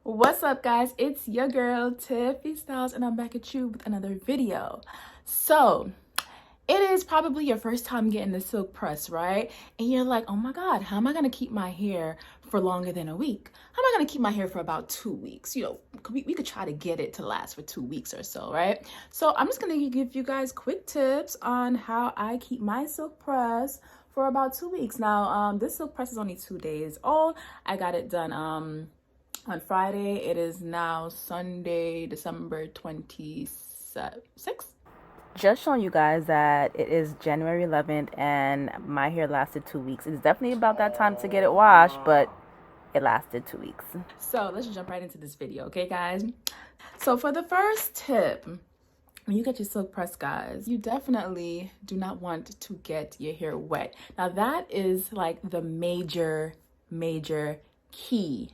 What's up, guys? It's your girl Tiffystyles, and I'm back at you with another video. So it is probably your first time getting the silk press, right? And you're like, oh my god, how am I gonna keep my hair for longer than a week? How am I gonna keep my hair for about 2 weeks? We could try to get it to last for 2 weeks or so, right? So I'm just gonna give you guys quick tips on how I keep my silk press for about 2 weeks. Now this silk press is only 2 days old. I got it done on Friday. It is now Sunday, December 26th. Just showing you guys that it is January 11th and my hair lasted 2 weeks. It's definitely about that time to get it washed, but it lasted 2 weeks. So let's jump right into this video, okay, guys? So for the first tip, when you get your silk press, guys, you definitely do not want to get your hair wet. Now that is like the major key.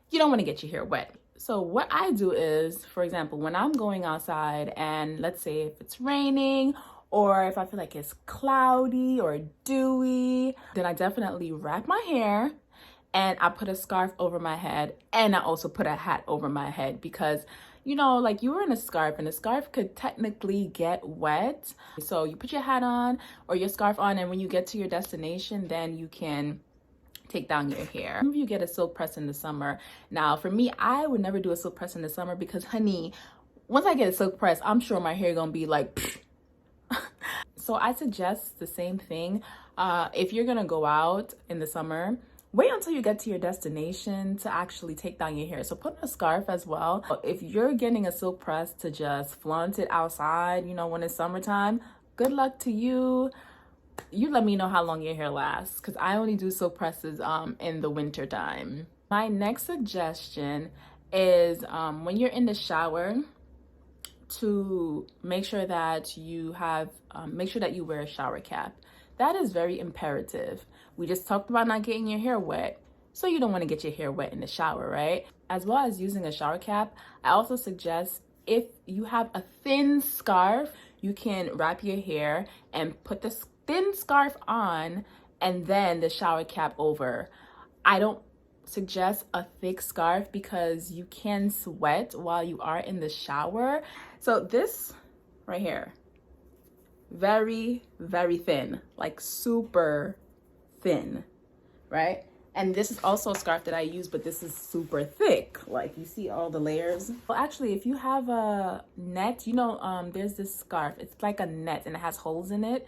You don't want to get your hair wet. So what I do is, for example, when I'm going outside and let's say if it's raining or if I feel like it's cloudy or dewy, then I definitely wrap my hair and I put a scarf over my head, and I also put a hat over my head because, like you were in a scarf and the scarf could technically get wet. So you put your hat on or your scarf on, and when you get to your destination, then you can take down your hair. Some of you get a silk press in the summer. Now for me, I would never do a silk press in the summer because, honey, once I get a silk press, I'm sure my hair gonna be like so I suggest the same thing. If you're gonna go out in the summer, wait until you get to your destination to actually take down your hair. So put on a scarf as well. If you're getting a silk press to just flaunt it outside, when it's summertime, good luck to you. You let me know how long your hair lasts, because I only do silk presses in the winter time. My next suggestion is when you're in the shower, to make sure that you wear a shower cap. That is very imperative. We just talked about not getting your hair wet, so you don't want to get your hair wet in the shower, right? As well as using a shower cap, I also suggest if you have a thin scarf, you can wrap your hair and put the thin scarf on and then the shower cap over. I don't suggest a thick scarf because you can sweat while you are in the shower. So this right here, very thin, like super thin, right? And this is also a scarf that I use, but this is super thick. Like, you see all the layers. Well, actually, if you have a net, there's this scarf. It's like a net and it has holes in it.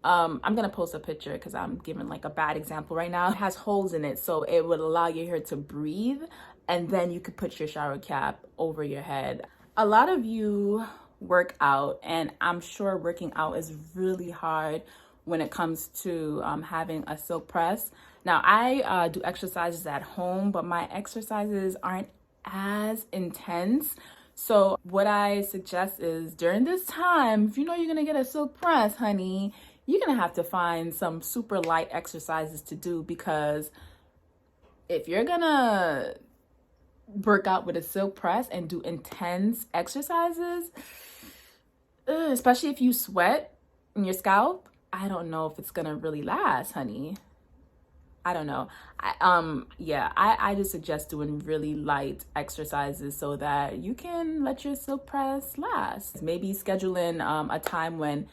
I'm gonna post a picture because I'm giving like a bad example right now. It has holes in it, so it would allow your hair to breathe, and then you could put your shower cap over your head. A lot of you work out, and I'm sure working out is really hard when it comes to having a silk press. Now I do exercises at home, but my exercises aren't as intense. So what I suggest is during this time, if you know you're gonna get a silk press, honey, you're gonna have to find some super light exercises to do, because if you're gonna work out with a silk press and do intense exercises, especially if you sweat in your scalp, I don't know if it's gonna really last, honey. I don't know. I just suggest doing really light exercises so that you can let your silk press last. Maybe schedule in a time when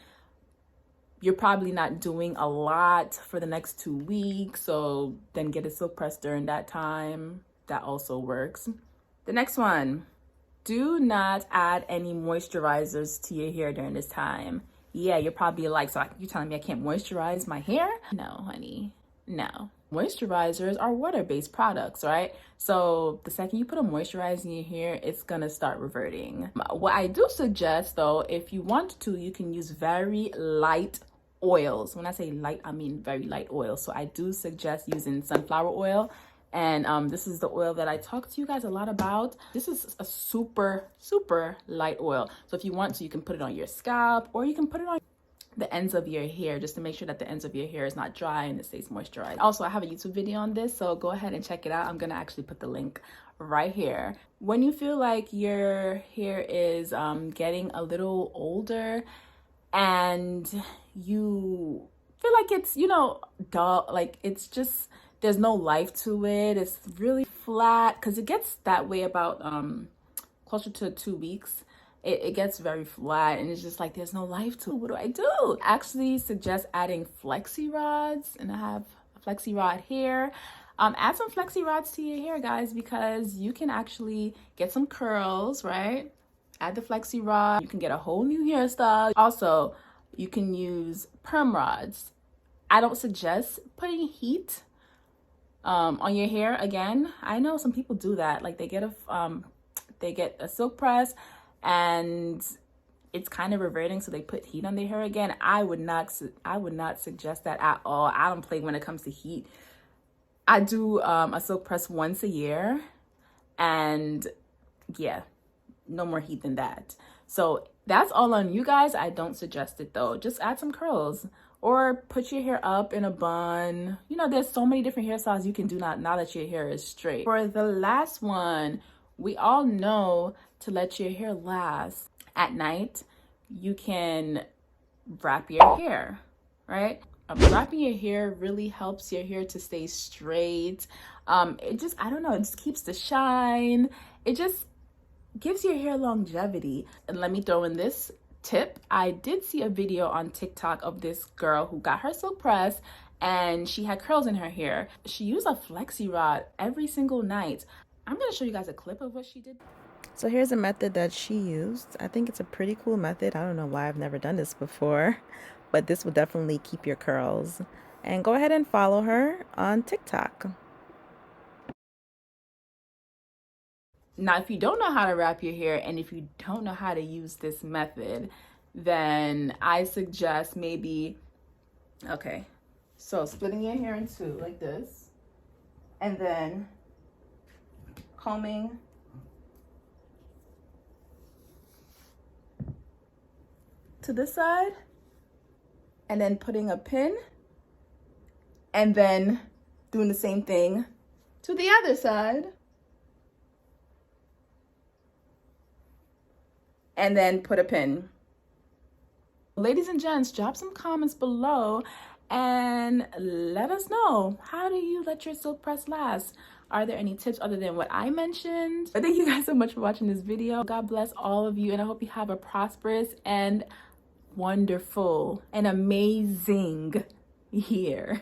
you're probably not doing a lot for the next 2 weeks, so then get a silk press during that time. That also works. The next one, do not add any moisturizers to your hair during this time. Yeah, you're probably like, so you're telling me I can't moisturize my hair? No, honey, no. Moisturizers are water-based products, right? So the second you put a moisturizer in your hair, it's gonna start reverting. What I do suggest, though, if you want to, you can use very light oils. When I say light, I mean very light oil. So I do suggest using sunflower oil, and this is the oil that I talk to you guys a lot about. This is a super light oil. So if you want to, you can put it on your scalp, or you can put it on the ends of your hair, just to make sure that the ends of your hair is not dry and it stays moisturized. Also, I have a YouTube video on this, so go ahead and check it out. I'm gonna actually put the link right here. When you feel like your hair is getting a little older and you feel like it's, dull, like it's just there's no life to it. It's really flat because it gets that way about closer to 2 weeks. It gets very flat and it's just like there's no life to it. What do I do? I actually suggest adding flexi rods, and I have a flexi rod here. Add some flexi rods to your hair, guys, because you can actually get some curls, right? Add the flexi rod, you can get a whole new hairstyle. Also, you can use perm rods. I don't suggest putting heat on your hair. Again, I know some people do that. Like they get a silk press and it's kind of reverting, so they put heat on their hair again. I would not suggest that at all. I don't play when it comes to heat. I do a silk press once a year, and yeah, no more heat than that. So that's all on you guys. I don't suggest it though. Just add some curls or put your hair up in a bun. You know, there's so many different hairstyles you can do now that your hair is straight. For the last one, we all know to let your hair last at night, you can wrap your hair, right? Wrapping your hair really helps your hair to stay straight. It just, I don't know, it just keeps the shine. It just gives your hair longevity. And let me throw in this tip. I did see a video on TikTok of this girl who got her silk press and she had curls in her hair. She used a flexi rod every single night. I'm gonna show you guys a clip of what she did. So here's a method that she used. I think it's a pretty cool method. I don't know why I've never done this before, but this will definitely keep your curls. And go ahead and follow her on TikTok. Now, if you don't know how to wrap your hair and if you don't know how to use this method, then I suggest maybe, okay, so splitting your hair in two like this, and then combing to this side, and then putting a pin, and then doing the same thing to the other side, and then put a pin. Ladies and gents, drop some comments below and let us know, how do you let your silk press last? Are there any tips other than what I mentioned? But thank you guys so much for watching this video. God bless all of you, and I hope you have a prosperous and wonderful and amazing year.